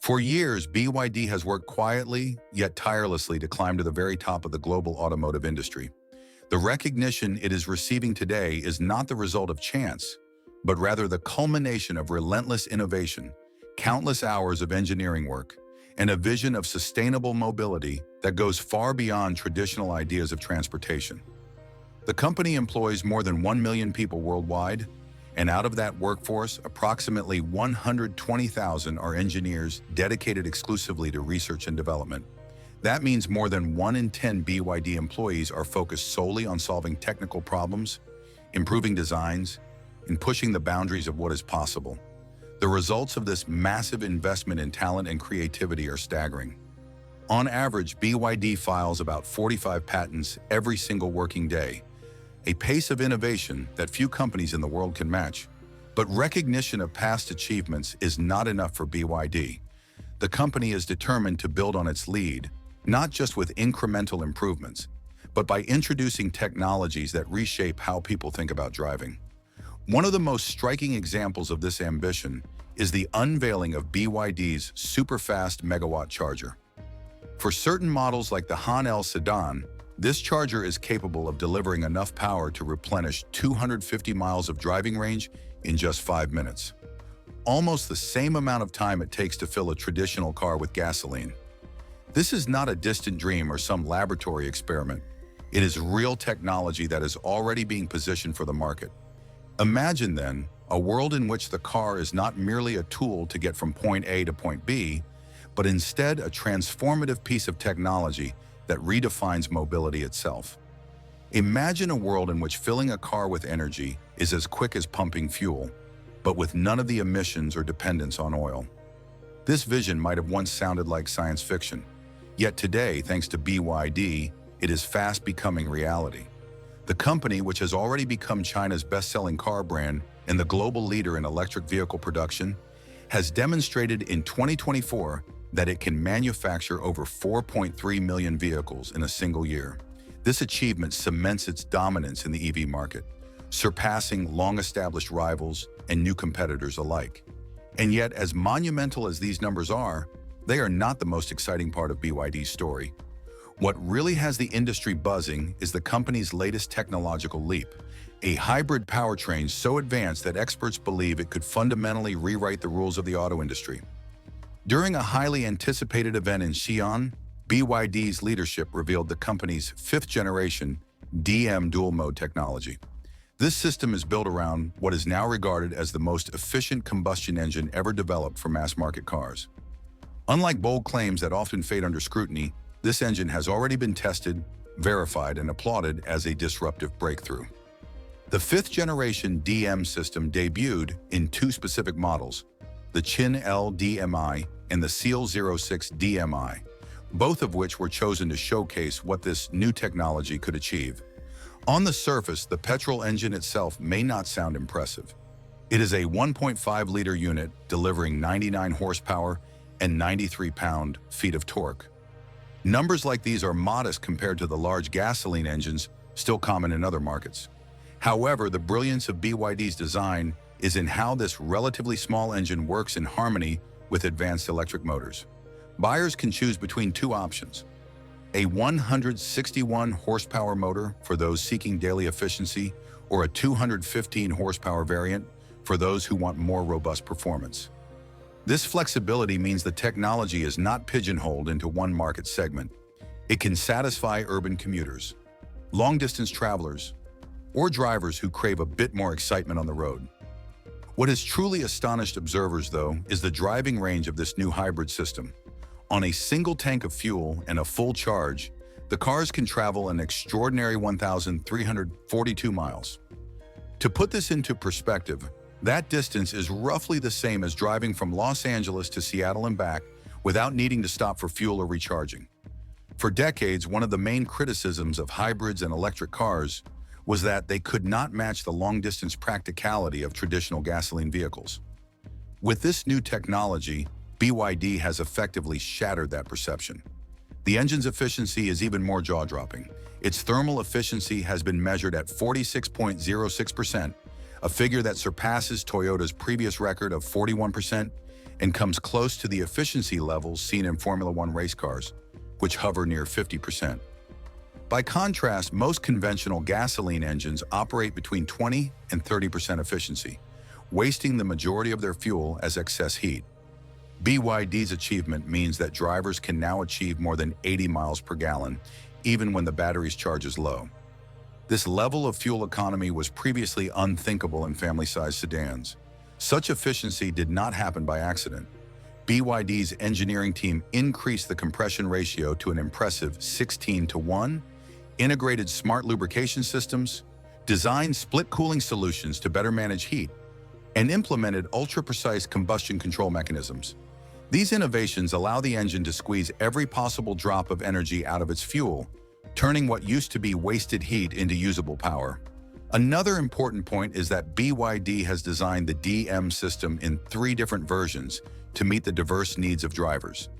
For years, BYD has worked quietly, yet tirelessly to climb to the very top of the global automotive industry. The recognition it is receiving today is not the result of chance, but rather the culmination of relentless innovation, countless hours of engineering work, and a vision of sustainable mobility that goes far beyond traditional ideas of transportation. The company employs more than 1 million people worldwide, and out of that workforce, approximately 120,000 are engineers dedicated exclusively to research and development. That means more than 1 in 10 BYD employees are focused solely on solving technical problems, improving designs, and pushing the boundaries of what is possible. The results of this massive investment in talent and creativity are staggering. On average, BYD files about 45 patents every single working day, a pace of innovation that few companies in the world can match. But recognition of past achievements is not enough for BYD. The company is determined to build on its lead, not just with incremental improvements, but by introducing technologies that reshape how people think about driving. One of the most striking examples of this ambition is the unveiling of BYD's super-fast megawatt charger. For certain models like the Han L sedan, this charger is capable of delivering enough power to replenish 250 miles of driving range in just 5 minutes. Almost the same amount of time it takes to fill a traditional car with gasoline. This is not a distant dream or some laboratory experiment. It is real technology that is already being positioned for the market. Imagine, then, a world in which the car is not merely a tool to get from point A to point B, but instead a transformative piece of technology that redefines mobility itself. Imagine a world in which filling a car with energy is as quick as pumping fuel, but with none of the emissions or dependence on oil. This vision might have once sounded like science fiction, yet today, thanks to BYD, it is fast becoming reality. The company, which has already become China's best-selling car brand and the global leader in electric vehicle production, has demonstrated in 2024 that it can manufacture over 4.3 million vehicles in a single year. This achievement cements its dominance in the EV market, surpassing long-established rivals and new competitors alike. And yet, as monumental as these numbers are, they are not the most exciting part of BYD's story. What really has the industry buzzing is the company's latest technological leap, a hybrid powertrain so advanced that experts believe it could fundamentally rewrite the rules of the auto industry. During a highly anticipated event in Xi'an, BYD's leadership revealed the company's 5th-generation DM dual-mode technology. This system is built around what is now regarded as the most efficient combustion engine ever developed for mass-market cars. Unlike bold claims that often fade under scrutiny, this engine has already been tested, verified, and applauded as a disruptive breakthrough. The 5th-generation DM system debuted in 2 specific models, the Qin L DMI and the Seal 06 DMI, both of which were chosen to showcase what this new technology could achieve. On the surface, the petrol engine itself may not sound impressive. It is a 1.5-liter unit delivering 99 horsepower and 93 pound-feet of torque. Numbers like these are modest compared to the large gasoline engines still common in other markets. However, the brilliance of BYD's design is in how this relatively small engine works in harmony with advanced electric motors. Buyers can choose between 2 options: a 161 horsepower motor for those seeking daily efficiency, or a 215 horsepower variant for those who want more robust performance. This flexibility means the technology is not pigeonholed into one market segment. It can satisfy urban commuters, long-distance travelers, or drivers who crave a bit more excitement on the road. What has truly astonished observers, though, is the driving range of this new hybrid system. On a single tank of fuel and a full charge, the cars can travel an extraordinary 1,342 miles. To put this into perspective, that distance is roughly the same as driving from Los Angeles to Seattle and back without needing to stop for fuel or recharging. For decades, one of the main criticisms of hybrids and electric cars was that they could not match the long-distance practicality of traditional gasoline vehicles. With this new technology, BYD has effectively shattered that perception. The engine's efficiency is even more jaw-dropping. Its thermal efficiency has been measured at 46.06%, a figure that surpasses Toyota's previous record of 41%, and comes close to the efficiency levels seen in Formula One race cars, which hover near 50%. By contrast, most conventional gasoline engines operate between 20 and 30% efficiency, wasting the majority of their fuel as excess heat. BYD's achievement means that drivers can now achieve more than 80 miles per gallon, even when the battery's charge is low. This level of fuel economy was previously unthinkable in family-sized sedans. Such efficiency did not happen by accident. BYD's engineering team increased the compression ratio to an impressive 16:1, integrated smart lubrication systems, designed split cooling solutions to better manage heat, and implemented ultra-precise combustion control mechanisms. These innovations allow the engine to squeeze every possible drop of energy out of its fuel, turning what used to be wasted heat into usable power. Another important point is that BYD has designed the DM system in 3 different versions to meet the diverse needs of drivers.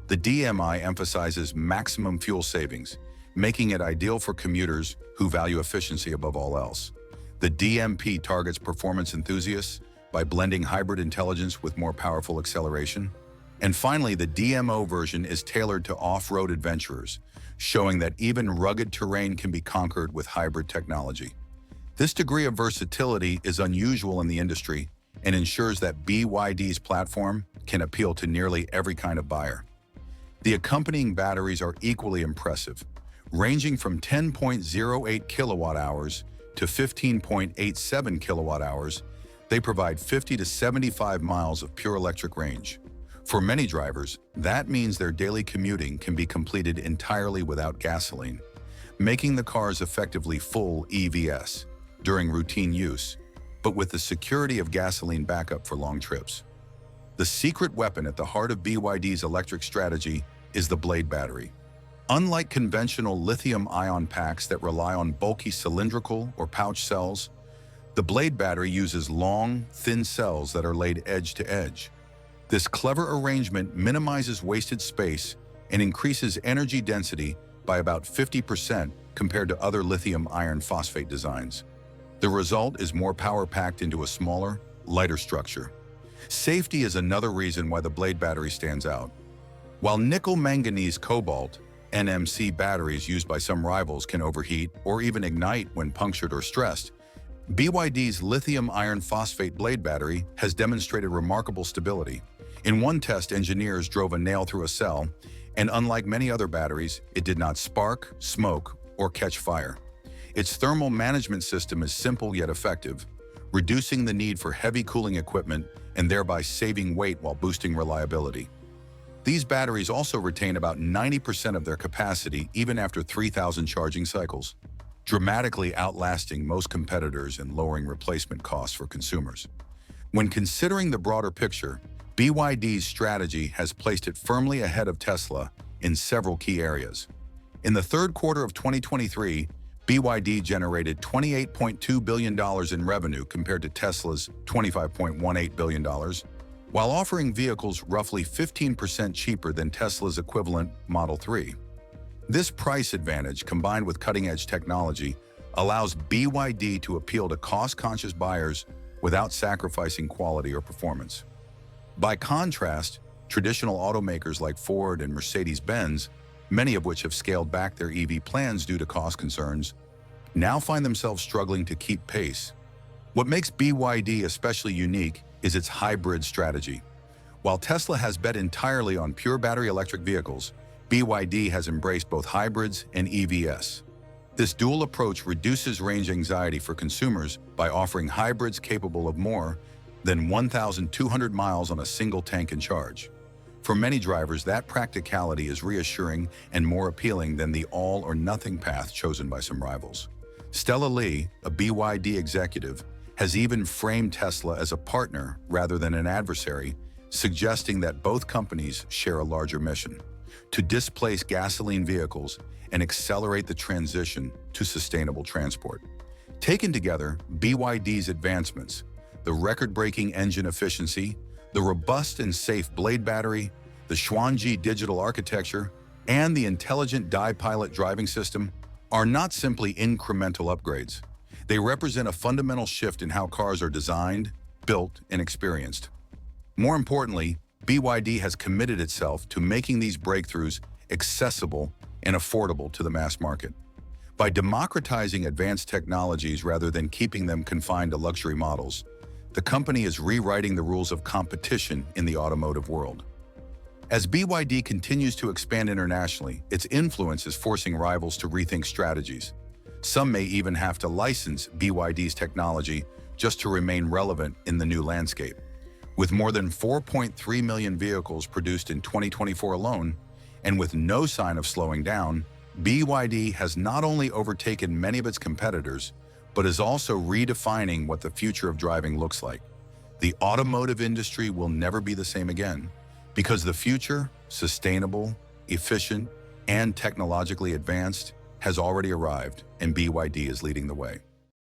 The DMI emphasizes maximum fuel savings, making it ideal for commuters who value efficiency above all else. The DMP targets performance enthusiasts by blending hybrid intelligence with more powerful acceleration. And finally, the DMO version is tailored to off-road adventurers, showing that even rugged terrain can be conquered with hybrid technology. This degree of versatility is unusual in the industry and ensures that BYD's platform can appeal to nearly every kind of buyer. The accompanying batteries are equally impressive, ranging from 10.08 kilowatt-hours to 15.87 kilowatt-hours. They provide 50 to 75 miles of pure electric range. For many drivers, that means their daily commuting can be completed entirely without gasoline, making the cars effectively full EVs during routine use, but with the security of gasoline backup for long trips. The secret weapon at the heart of BYD's electric strategy is the Blade battery. Unlike conventional lithium-ion packs that rely on bulky cylindrical or pouch cells, the Blade battery uses long, thin cells that are laid edge to edge. This clever arrangement minimizes wasted space and increases energy density by about 50% compared to other lithium iron phosphate designs. The result is more power packed into a smaller, lighter structure. Safety is another reason why the Blade battery stands out. While nickel manganese cobalt (NMC) batteries used by some rivals can overheat or even ignite when punctured or stressed, BYD's lithium iron phosphate Blade battery has demonstrated remarkable stability. In one test, engineers drove a nail through a cell, and unlike many other batteries, it did not spark, smoke, or catch fire. Its thermal management system is simple yet effective, reducing the need for heavy cooling equipment and thereby saving weight while boosting reliability. These batteries also retain about 90% of their capacity even after 3,000 charging cycles, dramatically outlasting most competitors and lowering replacement costs for consumers. When considering the broader picture, BYD's strategy has placed it firmly ahead of Tesla in several key areas. In the third quarter of 2023, BYD generated $28.2 billion in revenue compared to Tesla's $25.18 billion, while offering vehicles roughly 15% cheaper than Tesla's equivalent Model 3. This price advantage, combined with cutting-edge technology, allows BYD to appeal to cost-conscious buyers without sacrificing quality or performance. By contrast, traditional automakers like Ford and Mercedes-Benz, many of which have scaled back their EV plans due to cost concerns, now find themselves struggling to keep pace. What makes BYD especially unique is its hybrid strategy. While Tesla has bet entirely on pure battery electric vehicles, BYD has embraced both hybrids and EVs. This dual approach reduces range anxiety for consumers by offering hybrids capable of more than 1,200 miles on a single tank and charge. For many drivers, that practicality is reassuring and more appealing than the all-or-nothing path chosen by some rivals. Stella Lee, a BYD executive, has even framed Tesla as a partner rather than an adversary, suggesting that both companies share a larger mission: to displace gasoline vehicles and accelerate the transition to sustainable transport. Taken together, BYD's advancements, the record-breaking engine efficiency, the robust and safe Blade battery, the Xuanji digital architecture, and the intelligent di-pilot driving system are not simply incremental upgrades. They represent a fundamental shift in how cars are designed, built, and experienced. More importantly, BYD has committed itself to making these breakthroughs accessible and affordable to the mass market. By democratizing advanced technologies rather than keeping them confined to luxury models, the company is rewriting the rules of competition in the automotive world. As BYD continues to expand internationally, its influence is forcing rivals to rethink strategies. Some may even have to license BYD's technology just to remain relevant in the new landscape. With more than 4.3 million vehicles produced in 2024 alone, and with no sign of slowing down, BYD has not only overtaken many of its competitors, but is also redefining what the future of driving looks like. The automotive industry will never be the same again, because the future, sustainable, efficient, and technologically advanced, has already arrived, and BYD is leading the way.